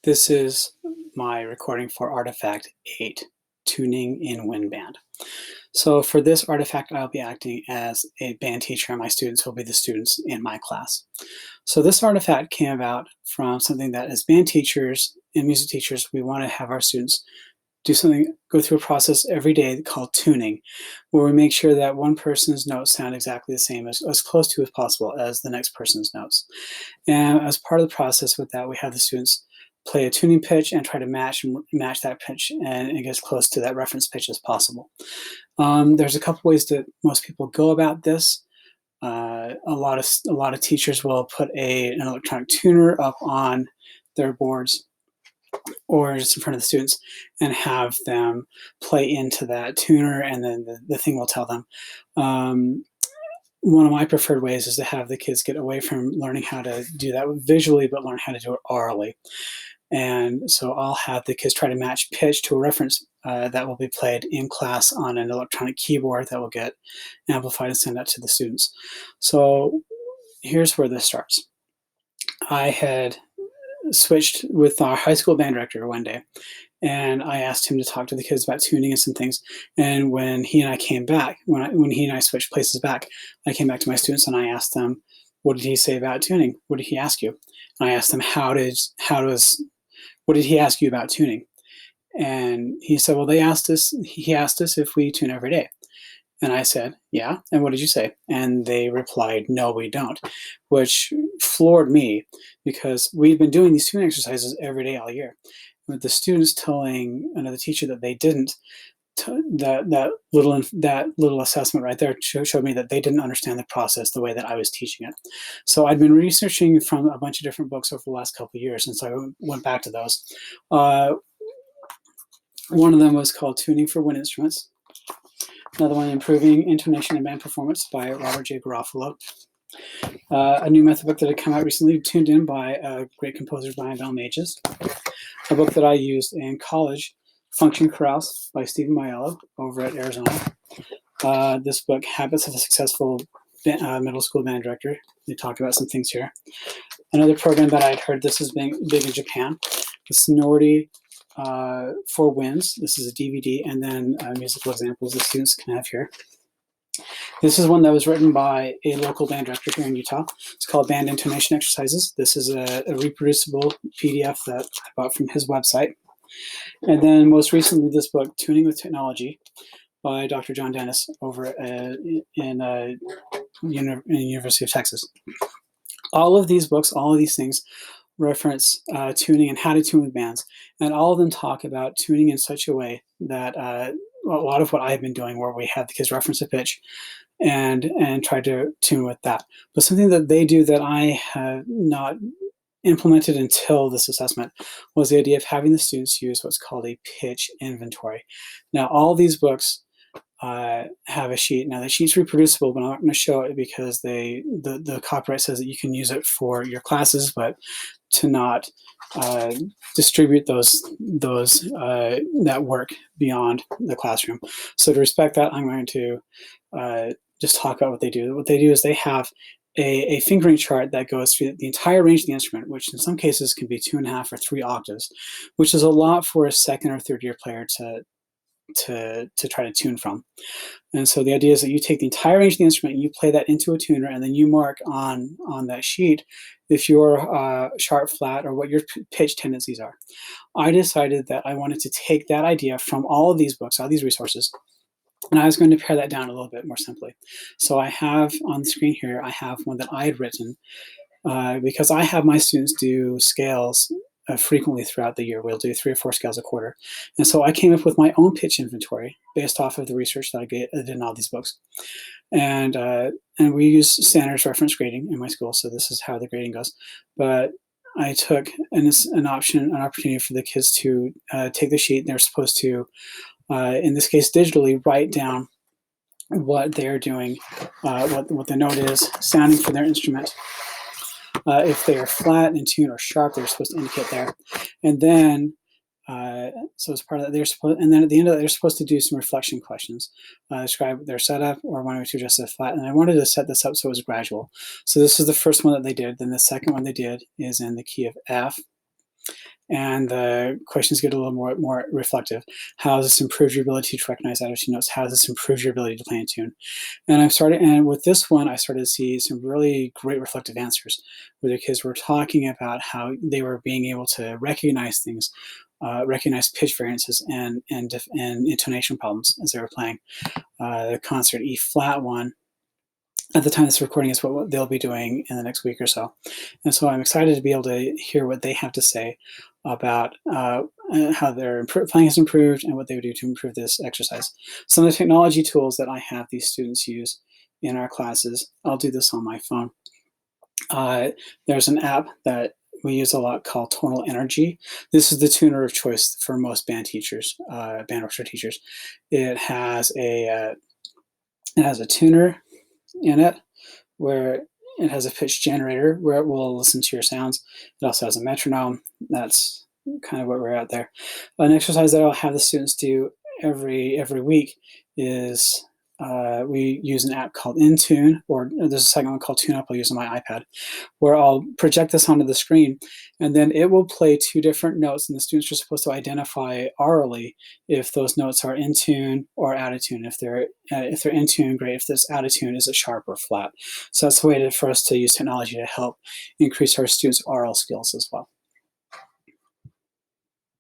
This is my recording for Artifact 8, Tuning in Wind Band. So for this artifact, I'll be acting as a band teacher, and my students will be the students in my class. So this artifact came about from something that as band teachers and music teachers, we want to have our students go through a process every day called tuning, where we make sure that one person's notes sound exactly the same, as close to as possible as the next person's notes. And as part of the process with that, we have the students play a tuning pitch and try to match that pitch and get as close to that reference pitch as possible. There's a couple ways that most people go about this. A lot of teachers will put an electronic tuner up on their boards or just in front of the students and have them play into that tuner, and then the thing will tell them. One of my preferred ways is to have the kids get away from learning how to do that visually, but learn how to do it orally. And so I'll have the kids try to match pitch to a reference that will be played in class on an electronic keyboard that will get amplified and sent out to the students. So here's where this starts. I had switched with our high school band director one day, and I asked him to talk to the kids about tuning and some things. And when he and I came back, when he and I switched places back, I came back to my students and I asked them, "What did he say about tuning? What did he ask you?" And I asked them, "What did he ask you about tuning?" And he said, "Well, he asked us if we tune every day." And I said, "Yeah, and what did you say?" And they replied, "No, we don't," which floored me because we've been doing these tuning exercises every day all year. With the students telling another teacher that they didn't, that little assessment right there showed me that they didn't understand the process the way that I was teaching it. So I'd been researching from a bunch of different books over the last couple of years, and so I went back to those. One of them was called Tuning for Wind Instruments. Another one, Improving Intonation and Band Performance by Robert J. Garofalo. A new method book that had come out recently, Tuned In by a great composer, Brian Valmages. A book that I used in college, Function Chorales by Stephen Maiello over at Arizona. This book, Habits of a Successful Middle School Band Director. They talk about some things here. Another program that I'd heard, this is big in Japan, the Sonority for Winds. This is a DVD, and then musical examples the students can have here. This is one that was written by a local band director here in Utah. It's called Band Intonation Exercises. This is a reproducible PDF that I bought from his website. And then most recently, this book, Tuning with Technology, by Dr. John Dennis over in University of Texas. All of these books, all of these things reference tuning and how to tune with bands, and all of them talk about tuning in such a way that a lot of what I've been doing, where we have the kids reference a pitch and try to tune with that. But something that they do that I have not implemented until this assessment was the idea of having the students use what's called a pitch inventory. Now, all these books have a sheet. Now, the sheet's reproducible, but I'm not going to show it because the copyright says that you can use it for your classes, but to not distribute that work beyond the classroom. So to respect that, I'm going to just talk about what they do. What they do is they have a fingering chart that goes through the entire range of the instrument, which in some cases can be 2.5 or 3 octaves, which is a lot for a second or third year player to try to tune from. And so the idea is that you take the entire range of the instrument and you play that into a tuner, and then you mark on that sheet if you're sharp, flat, or what your pitch tendencies are. I decided that I wanted to take that idea from all of these books, all these resources, and I was going to pare that down a little bit more simply. So I have on the screen here, I have one that I had written because I have my students do scales frequently throughout the year. We'll do 3 or 4 scales a quarter. And so I came up with my own pitch inventory based off of the research that I did in all these books. And we use standards reference grading in my school, so this is how the grading goes. But I took an opportunity for the kids to take the sheet. They're supposed to, in this case, digitally write down what they're doing, what the note is, sounding for their instrument. If they are flat in tune or sharp, they're supposed to indicate there. And then, so as part of that, and then at the end of that, they're supposed to do some reflection questions, describe their setup or one way to adjust the flat. And I wanted to set this up so it was gradual. So this is the first one that they did. Then the second one they did is in the key of F. and the questions get a little more reflective. How does this improve your ability to recognize out of tune notes? How does this improve your ability to play in tune? And with this one, I started to see some really great reflective answers where the kids were talking about how they were being able to recognize things, recognize pitch variances and intonation problems as they were playing. The concert E flat one, at the time this recording, is what they'll be doing in the next week or so. And so I'm excited to be able to hear what they have to say about how their playing has improved and what they would do to improve this exercise. Some of the technology tools that I have these students use in our classes, I'll do this on my phone. There's an app that we use a lot called Tonal Energy. This is the tuner of choice for most band teachers, band orchestra teachers. It has a tuner in it where it has a pitch generator where it will listen to your sounds. It also has a metronome. That's kind of what we're at there. An exercise that I'll have the students do every week is we use an app called Intune, or there's a second one called TuneUp I'll use on my iPad, where I'll project this onto the screen, and then it will play two different notes, and the students are supposed to identify orally if those notes are in tune or out of tune. If they're in tune, great. If this out of tune, is it sharp or flat? So that's a way for us to use technology to help increase our students' oral skills as well.